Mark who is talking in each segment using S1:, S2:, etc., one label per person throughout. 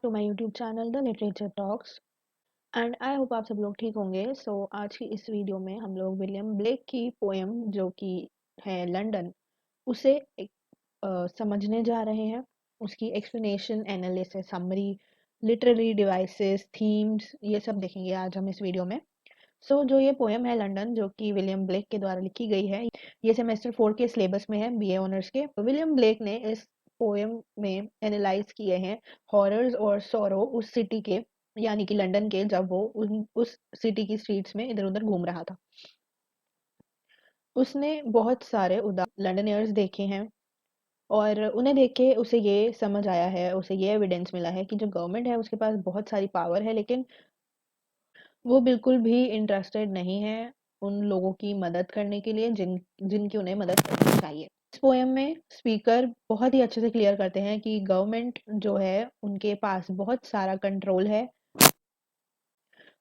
S1: To my YouTube channel the literature talks and I hope आप सब लोग ठीक होंगे। आज की इस वीडियो में हम लोग विलियम ब्लेक की पोएम जो कि है लंदन उसे समझने जा रहे हैं। उसकी explanation, analysis, summary, literary devices, themes, ये सब देखेंगे आज हम इस वीडियो में। जो ये पोएम है लंदन जो कि विलियम ब्लेक के द्वारा लिखी गई है, ये सेमेस्टर 4 के सिलेबस में है, बीए ऑनर्स के। विलियम ब्लेक ने इस पोएम में एनालाइज किए हैं हॉरर्स और सॉरो उस सिटी के, यानी कि लंदन के, जब वो उस सिटी की स्ट्रीट्स में इधर उधर घूम रहा था। उसने बहुत सारे उदास लंडनियर्स देखे हैं और उन्हें देख के उसे ये समझ आया है, उसे ये एविडेंस मिला है कि जो गवर्नमेंट है उसके पास बहुत सारी पावर है, लेकिन वो बिल्कुल भी इंटरेस्टेड नहीं है उन लोगों की मदद करने के लिए जिनकी उन्हें मदद करनी चाहिए। इस पोएम में स्पीकर बहुत ही अच्छे से क्लियर करते हैं कि गवर्नमेंट जो है उनके पास बहुत सारा कंट्रोल है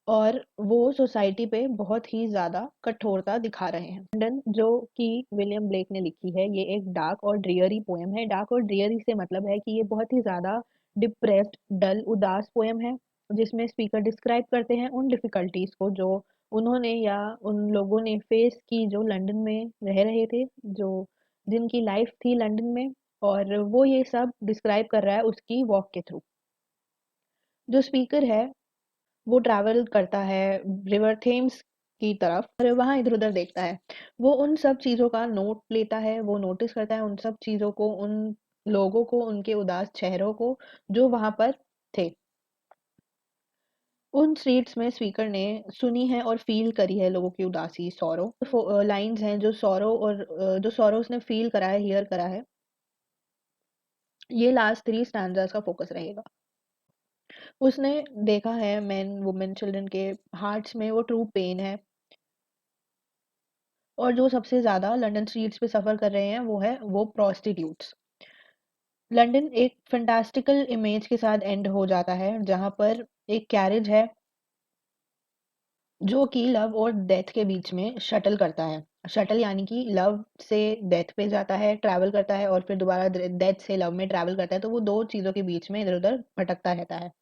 S1: और वो सोसाइटी पे बहुत ही ज़्यादा कठोरता दिखा रहे हैं। लंदन जो कि विलियम ब्लेक ने लिखी है, ये एक डार्क और ड्रियरी पोएम है। डार्क और ड्रियरी से मतलब है कि ये बहुत ही ज़्यादा डिप्रेस्ड, डल, उदास पोएम है, जिसमें स्पीकर डिस्क्राइब करते हैं उन डिफ़िकल्टीज़ को जो उन्होंने या उन लोगों ने फेस की जो लंदन में रह रहे थे, जो जिनकी लाइफ थी लंदन में, और वो ये सब डिस्क्राइब कर रहा है उसकी वॉक के थ्रू। जो स्पीकर है वो ट्रैवल करता है रिवर थेम्स की तरफ और वहाँ इधर-उधर देखता है। वो उन सब चीज़ों का नोट लेता है, वो नोटिस करता है उन सब चीज़ों को, उन लोगों को, उनके उदास चेहरों को जो वहाँ पर थे। उन स्ट्रीट्स में स्पीकर ने सुनी है और फ़ील करी है लोगों की उदासी, सॉरो। लाइन्स हैं जो सॉरो और जो सॉरो उसने फ़ील करा है, हियर करा है, ये लास्ट 3 स्टैन्ज़ास का फ़ोकस रहेगा। उसने देखा है मेन, वुमेन, चिल्ड्रन के हार्ट्स में वो ट्रू पेन है और जो सबसे ज़्यादा लंदन स्ट्रीट्स पे सफ़र कर रहे हैं वो प्रोस्टिट्यूट्स। लंदन एक फैंटास्टिकल इमेज के साथ एंड हो जाता है, जहाँ पर एक कैरेज है जो कि लव और डेथ के बीच में शटल करता है। शटल यानी कि लव से डेथ पे जाता है, ट्रैवल करता है और फिर दोबारा डेथ से लव में ट्रैवल करता है, तो वो 2 चीज़ों के बीच में इधर-उधर भटकता रहता है।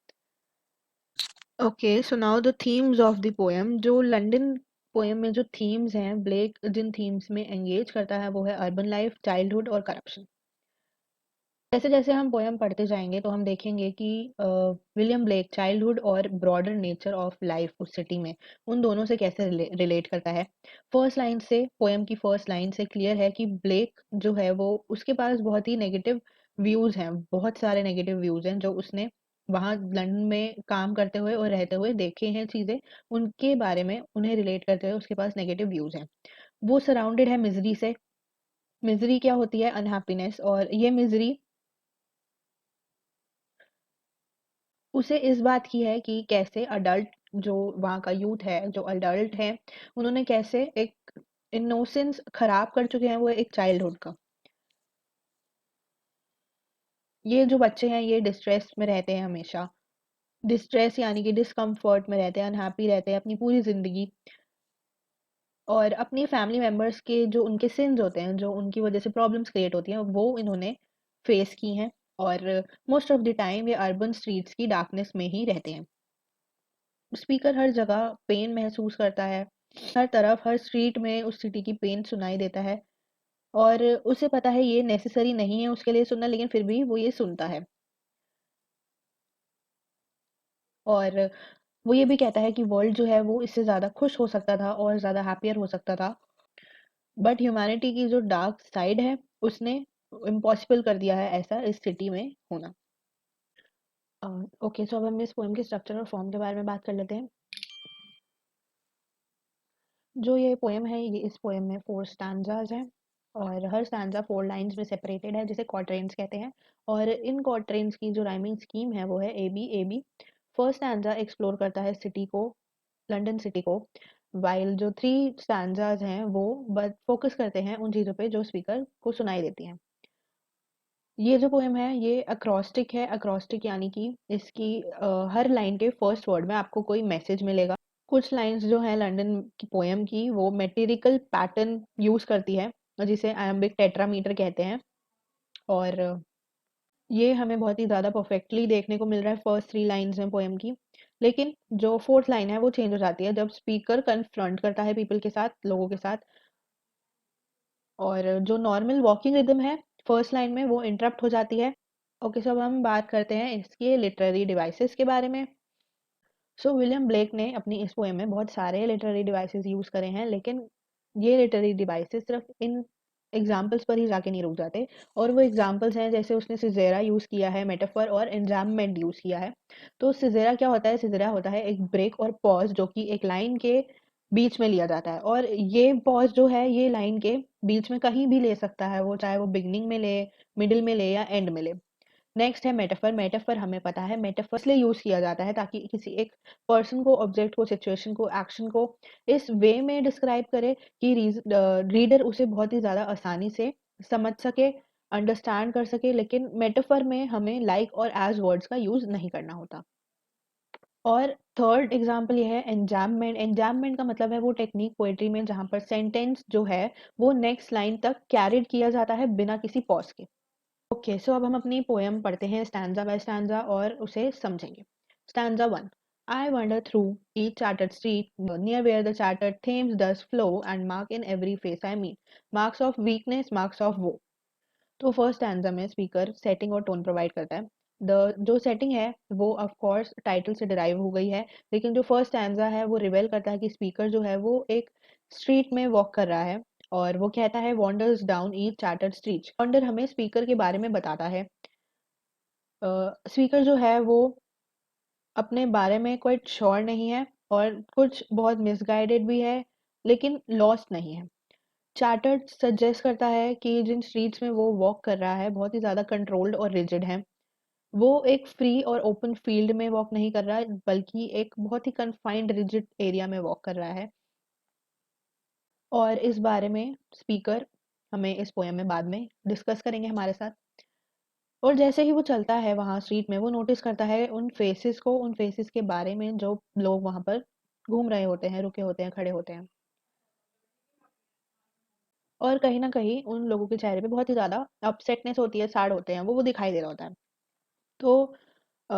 S1: Okay, so now the themes of the poem. जो लंदन पोएम में जो थीम्स हैं, ब्लेक जिन थीम्स में एंगेज करता है वो है अर्बन लाइफ, चाइल्डहुड और करप्शन। जैसे-जैसे हम पोएम पढ़ते जाएँगे तो हम देखेंगे कि विलियम ब्लेक चाइल्डहुड और ब्रॉडर नेचर ऑफ लाइफ उस सिटी में, उन दोनों से कैसे रिलेट करता है। फर्स्ट लाइन से, पोएम की फर्स्ट लाइन से क्लियर है कि ब्लेक जो है वो, उसके पास बहुत ही नेगेटिव व्यूज़ हैं, बहुत सारे नेगेटिव व्यूज़ हैं जो उसने वहाँ लंदन में काम करते हुए और रहते हुए देखे हैं चीज़ें, उनके बारे में उन्हें रिलेट करते हुए उसके पास नेगेटिव व्यूज़ हैं। वो सराउंडेड है मिज़री से। मिज़री क्या होती है? अनहैप्पीनेस। और ये मिज़री उसे इस बात की है कि कैसे अडल्ट, जो वहाँ का यूथ है, जो अडल्ट है, उन्होंने कैसे एक इनोसेंस खराब कर चुके हैं वो एक चाइल्डहुड का। ये जो बच्चे हैं ये डिस्ट्रेस में रहते हैं हमेशा। डिस्ट्रेस यानी कि डिस्कम्फर्ट में रहते हैं, अनहैप्पी रहते हैं अपनी पूरी ज़िंदगी, और अपनी फैमिली मेंबर्स के जो उनके सिन्स होते हैं, जो उनकी वज़ह से प्रॉब्लम्स क्रिएट होती हैं, वो इन्होंने फेस की हैं और मोस्ट ऑफ द टाइम ये अर्बन स्ट्रीट्स की डार्कनेस में ही रहते हैं। स्पीकर हर जगह पेन महसूस करता है, हर तरफ, हर स्ट्रीट में उस सिटी की पेन सुनाई देता है और उसे पता है ये नेसेसरी नहीं है उसके लिए सुनना, लेकिन फिर भी वो ये सुनता है। और वो ये भी कहता है कि वर्ल्ड जो है वो इससे ज़्यादा खुश हो सकता था और ज़्यादा हैप्पियर हो सकता था, बट ह्यूमैनिटी की जो डार्क साइड है उसने इम्पॉसिबल कर दिया है ऐसा इस सिटी में होना। ओके, सो अब हम इस पोएम के स्ट्रक्चर और फॉर्म के बारे में बात कर लेते हैं। जो ये पोएम है, ये इस पोएम में 4 स्टैन्ज़ास हैं और हर स्टैन्ज़ा 4 लाइन्स में सेपरेटेड है, जिसे क्वाट्रेन्स कहते हैं। और इन क्वाट्रेन्स की जो राइमिंग स्कीम है वो है AB AB. First stanza explore करता है सिटी को, लंदन सिटी को, व्हाइल जो 3 स्टैन्ज़ास हैं वो बस फोकस करते हैं उन चीज़ों पे जो स्पीकर को सुनाई देती हैं। ये जो पोएम है ये अक्रॉस्टिक है। अक्रॉस्टिक यानी कि इसकी हर लाइन के फर्स्ट वर्ड में आपको कोई मैसेज मिलेगा। कुछ लाइन्स जो हैं लंदन की पोएम की वो मेटेरिकल पैटर्न यूज़ करती है, जिसे आयम्बिक टेट्रामीटर कहते हैं। और ये हमें बहुत ही ज़्यादा परफेक्टली देखने को मिल रहा है फर्स्ट 3 लाइन्स में पोएम की। लेकिन जो 4th लाइन है वो चेंज हो जाती है जब स्पीकर कन्फ्रंट करता है पीपल के साथ, लोगों के साथ, और जो नॉर्मल वॉकिंग रिदम है फर्स्ट लाइन में वो इंटरप्ट हो जाती है। ओके, सो अब हम बात करते हैं इसके लिटरेरी डिवाइसेस के बारे में। सो विलियम ब्लेक ने अपनी इस पोएम में बहुत सारे लिटरेरी डिवाइसेस यूज़ करे हैं, लेकिन ये लिटरेरी डिवाइसेस सिर्फ इन एग्जाम्पल्स पर ही जाके नहीं रुक जाते। और वो एग्जाम्पल्स हैं, जैसे उसने सिजेरा यूज़ किया है, मेटाफर और एन्जाम्बमेंट यूज़ किया है। तो सिजेरा क्या होता है? सिजेरा होता है एक ब्रेक और पॉज जो कि एक लाइन के बीच में लिया जाता है, और ये पॉज जो है ये लाइन के बीच में कहीं भी ले सकता है वो, चाहे वो बिगनिंग में ले, मिडिल में ले या एंड में ले। नेक्स्ट है मेटाफर। मेटाफर हमें पता है मेटाफर इसलिए यूज किया जाता है ताकि किसी एक पर्सन को, ऑब्जेक्ट को, सिचुएशन को, एक्शन को इस वे में डिस्क्राइब करे कि रीडर उसे बहुत ही ज्यादा आसानी से समझ सके, अंडरस्टैंड कर सके। लेकिन मेटाफर में हमें लाइक और एज वर्ड्स का यूज नहीं करना होता। और थर्ड एग्जाम्पल ये है एन्जाम्बमेंट। एन्जाम्बमेंट का मतलब है वो टेक्निक पोएट्री में जहाँ पर सेंटेंस जो है वो नेक्स्ट लाइन तक कैरिड किया जाता है बिना किसी पॉज के। ओके, सो अब हम अपनी पोएम पढ़ते हैं स्टैंजा बाय स्टैंजा और उसे समझेंगे। Stanza 1। I wander through each chartered street near where the chartered Thames does flow and mark in every face I meet marks of weakness, marks of woe। तो first stanza में speaker setting और tone provide करता है। The जो setting है वो of course title से derive हो गई है, लेकिन जो फर्स्ट स्टैंजा है वो रिवेल करता है कि स्पीकर जो है वो एक स्ट्रीट में वॉक कर रहा है, और वो कहता है wanders down each chartered street. Wander हमें स्पीकर के बारे में बताता है। स्पीकर जो है वो अपने बारे में क्वाइट श्योर नहीं है, और कुछ बहुत मिसगाइडेड भी है, लेकिन लॉस्ट नहीं है। चार्टर्ड सजेस्ट करता है कि जिन स्ट्रीट्स में वो वॉक कर रहा है बहुत ही ज़्यादा कंट्रोल्ड और रिजिड है। वो एक फ्री और ओपन फील्ड में वॉक नहीं कर रहा है, बल्कि एक बहुत ही कन्फाइंड रिजिड एरिया में वॉक कर रहा है। और इस बारे में स्पीकर हमें इस पोएम में बाद में डिस्कस करेंगे हमारे साथ। और जैसे ही वो चलता है वहाँ स्ट्रीट में, वो नोटिस करता है उन फेसेस को, उन फेसेस के बारे में जो लोग वहाँ पर घूम रहे होते हैं, रुके होते हैं, खड़े होते हैं। और कहीं न कहीं उन लोगों के चेहरे पे बहुत ही ज़्यादा अपसेटनेस होती है, सैड होते हैं, वो दिखाई दे रहा होता है। तो अ,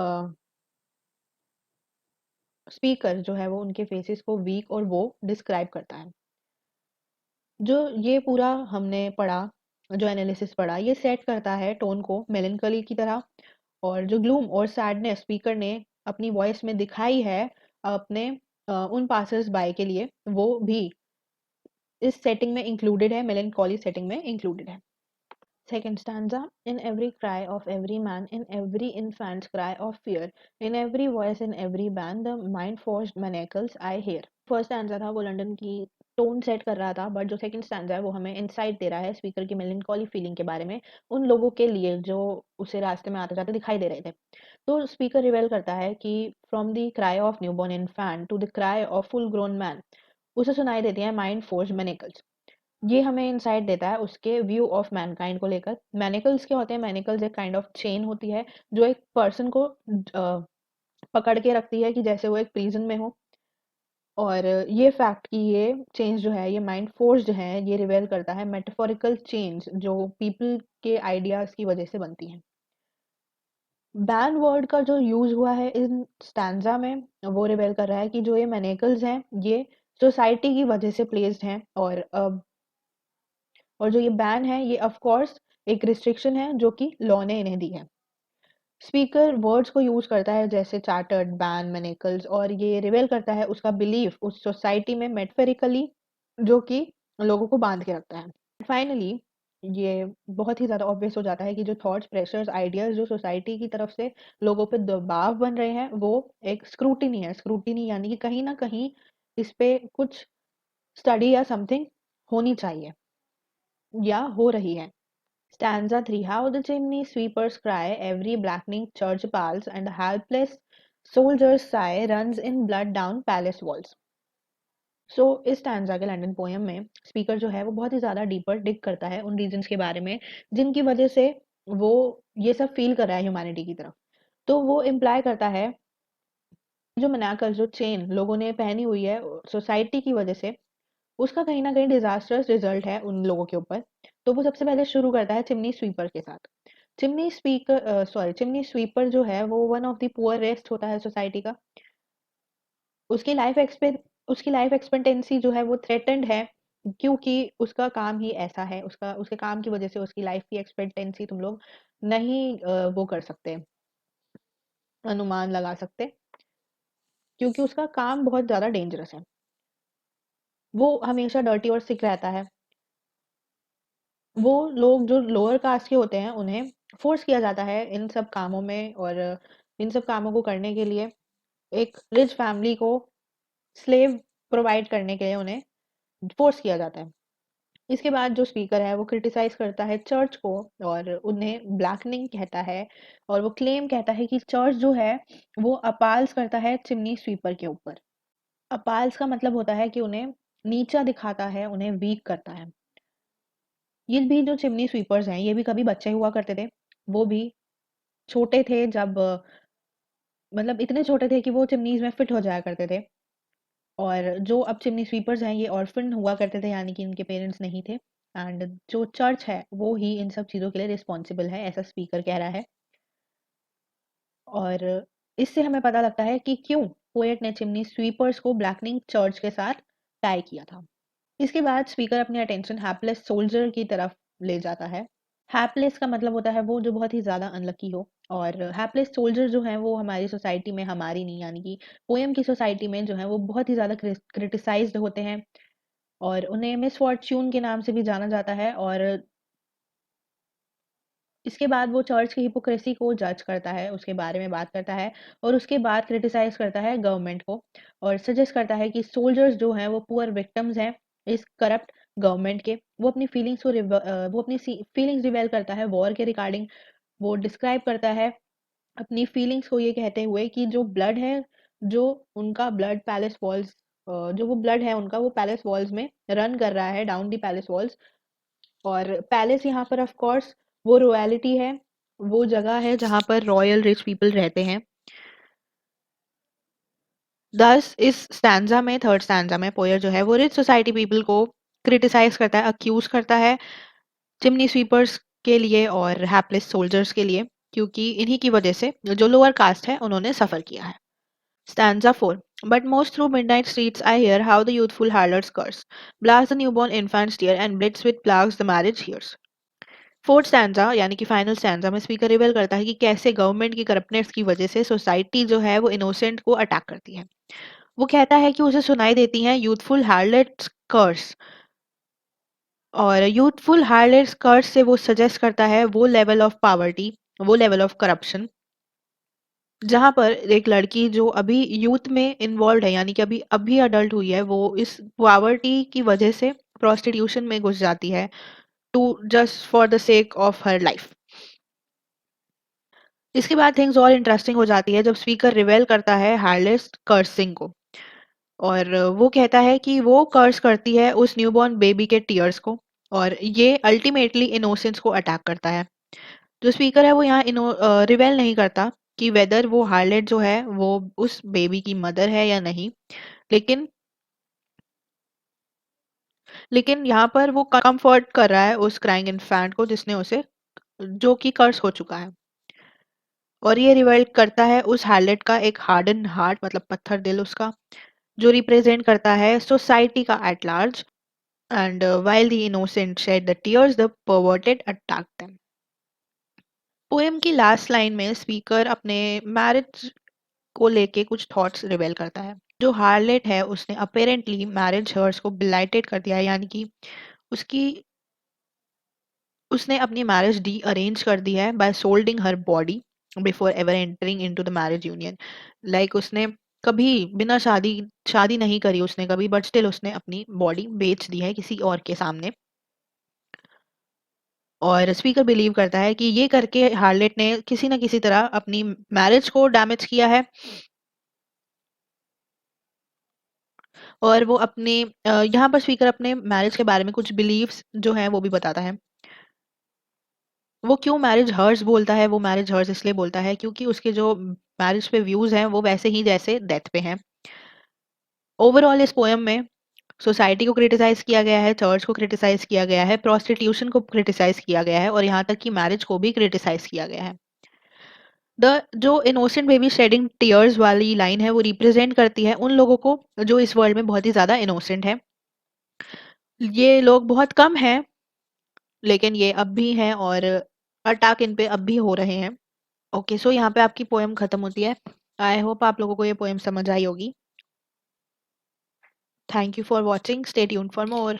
S1: स्पीकर जो है वो उनके फेसेस को वीक और वो डिस्क्राइब करता है। जो ये पूरा हमने पढ़ा, जो एनालिसिस पढ़ा, ये सेट करता है टोन को मेलंकली की तरह। और जो ग्लूम और सैडनेस स्पीकर ने अपनी वॉइस में दिखाई है अपने उन पासर्स बाय के लिए, वो भी इस सेटिंग में इंक्लूडेड है, मेलंकॉली सेटिंग में इंक्लूडेड है। Second stanza. In every cry of every man, in every infant's cry of fear, in every voice, in every band, the mind-forged manacles I hear। First stanza था वो London की tone set कर रहा था, but जो second stanza है वो हमें इंसाइट दे रहा है स्पीकर की मेलंकॉली फीलिंग के बारे में, उन लोगों के लिए जो उसे रास्ते में आते जाते दिखाई दे रहे थे। तो स्पीकर रिवेल करता है कि from the cry of newborn infant to the cry of full grown man, उसे सुनाई देती है माइंड फोर्ज मैनिकल्स। ये हमें इंसाइट देता है उसके व्यू ऑफ मैनकाइंड को लेकर। मैनिकल्स क्या होते हैं? मैनिकल्स एक काइंड ऑफ चेन होती है जो एक पर्सन को पकड़ के रखती है कि जैसे वो एक प्रिजन में हो। और ये फैक्ट कि ये चेंज जो है ये माइंड फोर्स्ड है, ये रिवेल करता है मेटाफोरिकल चेंज जो पीपल के आइडियाज की वजह से बनती हैं। बैन वर्ड का जो यूज हुआ है इन स्टैंजा में, वो रिवेल कर रहा है कि जो ये मैनिकल्स हैं ये सोसाइटी की वजह से प्लेस्ड हैं। और जो ये बैन है ये ऑफ कोर्स एक रिस्ट्रिक्शन है जो कि लॉ ने इन्हें दी है। स्पीकर वर्ड्स को यूज करता है जैसे चार्टर्ड, बैन, मैनिकल्स, और ये रिवेल करता है उसका बिलीफ उस सोसाइटी में मेटाफोरिकली, जो कि लोगों को बांध के रखता है। फाइनली ये बहुत ही ज्यादा ऑब्वियस हो जाता है कि जो थॉट्स, प्रेशर्स, आइडियाज जो सोसाइटी की तरफ से लोगों पे दबाव बन रहे हैं वो एक स्क्रूटिनी है। स्क्रूटिनी यानी कि कहीं ना कहीं इस पे कुछ स्टडी या समथिंग होनी चाहिए या हो रही है। Stanza 3. How the chimney sweepers cry, every blackening church pals, and the helpless soldier's sigh runs in blood down palace walls। सो इस स्टैंजा के लंदन पोएम में स्पीकर जो है वो बहुत ही ज़्यादा डीपर डिग करता है उन रीजंस के बारे में जिनकी वजह से वो ये सब फील कर रहा है ह्यूमैनिटी की तरफ। तो वो इम्प्लाई करता है जो मनाकल, जो चेन लोगों ने पहनी हुई है सोसाइटी की वजह से, उसका कहीं न कहीं डिज़ास्टर्स रिज़ल्ट है उन लोगों के ऊपर। तो वो सबसे पहले शुरू करता है चिमनी स्वीपर के साथ। चिमनी स्वीपर जो है वो वन ऑफ द पुअरेस्ट होता है सोसाइटी का। उसकी लाइफ एक्सपेर उसकी लाइफ एक्सपेक्टेंसी जो है वो थ्रेटन्ड है, क्योंकि उसका काम ही ऐसा है, उसके काम की वजह से उसकी लाइफ की एक्सपेक्टेंसी तुम लोग नहीं वो कर सकते, अनुमान लगा सकते, क्योंकि उसका काम बहुत ज़्यादा डेंजरस है। वो हमेशा डर्टी और सिक रहता है। वो लोग जो लोअर कास्ट के होते हैं उन्हें फोर्स किया जाता है इन सब कामों में, और इन सब कामों को करने के लिए एक रिच फैमिली को स्लेव प्रोवाइड करने के लिए उन्हें फोर्स किया जाता है। इसके बाद जो स्पीकर है वो क्रिटिसाइज करता है चर्च को, और उन्हें ब्लैकनिंग कहता है, और वो क्लेम कहता है कि चर्च जो है वो अपाल्स करता है चिमनी स्वीपर के ऊपर। अपाल्स का मतलब होता है कि उन्हें नीचा दिखाता है, उन्हें वीक करता है। ये भी जो चिमनी स्वीपर्स हैं ये भी कभी बच्चे हुआ करते थे। वो भी छोटे थे जब मतलब इतने छोटे थे कि वो चिमनीज में फिट हो जाया करते थे। और जो अब चिमनी स्वीपर्स हैं ये ऑर्फन हुआ करते थे, यानी कि इनके पेरेंट्स नहीं थे। एंड जो चर्च है वो ही इन सब चीज़ों के लिए रिस्पॉन्सिबल है, ऐसा स्पीकर कह रहा है। और इससे हमें पता लगता है कि क्यों पोएट ने चिमनी स्वीपर्स को ब्लैकनिंग चर्च के साथ टाई किया था। इसके बाद स्पीकर अपनी अटेंशन हैप्लेस सोल्जर की तरफ ले जाता है। हैप्लेस का मतलब होता है वो जो बहुत ही ज़्यादा अनलकी हो, और हैप्लेस सोल्जर जो हैं वो हमारी सोसाइटी में, हमारी नहीं यानी कि पोएम की सोसाइटी में जो है वो बहुत ही ज़्यादा क्रिटिसाइज्ड होते हैं, और उन्हें मिसफॉर्च्यून के नाम से भी जाना जाता है। और इसके बाद वो चर्च की हिपोक्रेसी को जज करता है, उसके बारे में बात करता है, और उसके बाद क्रिटिसाइज करता है गवर्नमेंट को, और सजेस्ट करता है कि सोल्जर्स जो हैं वो पुअर विक्टिम्स हैं इस करप्ट गवर्नमेंट के। वो अपनी फीलिंग्स रिवेल करता है वॉर के रिगार्डिंग। वो डिस्क्राइब करता है अपनी फीलिंग्स को ये कहते हुए कि जो ब्लड है, जो उनका ब्लड पैलेस वॉल्स, जो वो ब्लड है उनका वो पैलेस वॉल्स में रन कर रहा है, डाउन दी पैलेस वॉल्स। और पैलेस यहाँ पर ऑफ कोर्स वो रॉयलिटी है, वो जगह है जहाँ पर रॉयल रिच पीपल रहते हैं। दस इस स्टैंजा में, थर्ड स्टैंजा में पोयर जो है वो रिच सोसाइटी पीपल को क्रिटिसाइज करता है, अक्यूज करता है चिमनी स्वीपर्स के लिए और हैप्लेस सोल्जर्स के लिए, क्योंकि इन्हीं की वजह से जो लोअर कास्ट है उन्होंने सफर किया है। Stanza 4. But most through midnight streets I hear how the youthful harlots curse, blast the newborn infant's tear, and blitz with plagues the marriage hears. Fourth stanza यानी कि फाइनल स्टैंजा में speaker reveal करता है कि कैसे government की करप्टनेस की वजह से सोसाइटी जो है वो इनोसेंट को अटैक करती है। वो कहता है कि उसे सुनाई देती हैं यूथफुल हार्लेट्स कर्स, और यूथफुल हार्लेट्स कर्स से वो सजेस्ट करता है वो लेवल ऑफ पावर्टी, वो लेवल ऑफ करप्शन, जहाँ पर एक लड़की जो अभी यूथ में इन्वॉल्व है, यानी कि अभी अभी अडल्ट हुई है, वो इस पॉवर्टी की वजह से प्रोस्टिट्यूशन में घुस जाती है, to just for the sake of her life. इसके बाद थिंग्स और इंटरेस्टिंग हो जाती है जब स्पीकर रिवेल करता है हार्लेस कर्सिंग को, और वो कहता है कि वो कर्स करती है उस न्यूबॉर्न बेबी के टीयर्स को, और ये अल्टीमेटली इनोसेंस को अटैक करता है। जो स्पीकर है वो यहाँ रिवेल नहीं करता कि वेदर वो हार्लेट जो है वो उस बेबी की मदर है या नहीं, लेकिन लेकिन यहाँ पर वो कंफर्ट कर रहा है उस क्राइंग इन्फेंट को जिसने उसे, जो कि कर्स हो चुका है। और ये रिवेल करता है उस हार्लेट का एक हार्डन हार्ट, मतलब पत्थर दिल उसका, जो रिप्रेजेंट करता है सोसाइटी का at large. And while the innocent shed the tears, the perverted attacked them. Poem की लास्ट लाइन में स्पीकर अपने मैरिज को लेके कुछ थॉट्स रिवेल करता है। जो हार्लेट है उसने अपेरेंटली मैरिज हर्स को बिलाइटेड कर दिया है, यानी कि उसकी उसने अपनी मैरिज डी अरेंज कर दी है by selling her body before ever entering into the marriage union. Like उसने कभी बिना शादी शादी नहीं करी उसने कभी, बट स्टिल उसने अपनी बॉडी बेच दी है किसी और के सामने। और स्पीकर बिलीव करता है कि ये करके हार्लेट ने किसी न किसी तरह अपनी मैरिज को डैमेज किया है, और वो अपने यहाँ पर स्पीकर अपने मैरिज के बारे में कुछ बिलीव्स जो हैं वो भी बताता है। वो क्यों मैरिज हर्स बोलता है, वो मैरिज हर्स इसलिए बोलता है क्योंकि उसके जो मैरिज पे व्यूज हैं वो वैसे ही जैसे डेथ पे हैं। ओवरऑल इस पोएम में सोसाइटी को क्रिटिसाइज किया गया है, चर्च को क्रिटिसाइज किया गया है, प्रोस्टिट्यूशन को क्रिटिसाइज किया गया है और यहाँ तक कि मैरिज को भी क्रिटिसाइज किया गया है। द जो इनोसेंट बेबी शेडिंग टीयर्स वाली लाइन है वो रिप्रेजेंट करती है उन लोगों को जो इस वर्ल्ड में बहुत ही ज़्यादा इनोसेंट है। ये लोग बहुत कम हैं, लेकिन ये अब भी हैं और अटैक इन पे अब भी हो रहे हैं। ओके, सो यहाँ पे आपकी पोएम खत्म होती है। आई होप आप लोगों को ये पोएम समझ आई होगी। Thank you for watching, stay tuned for more.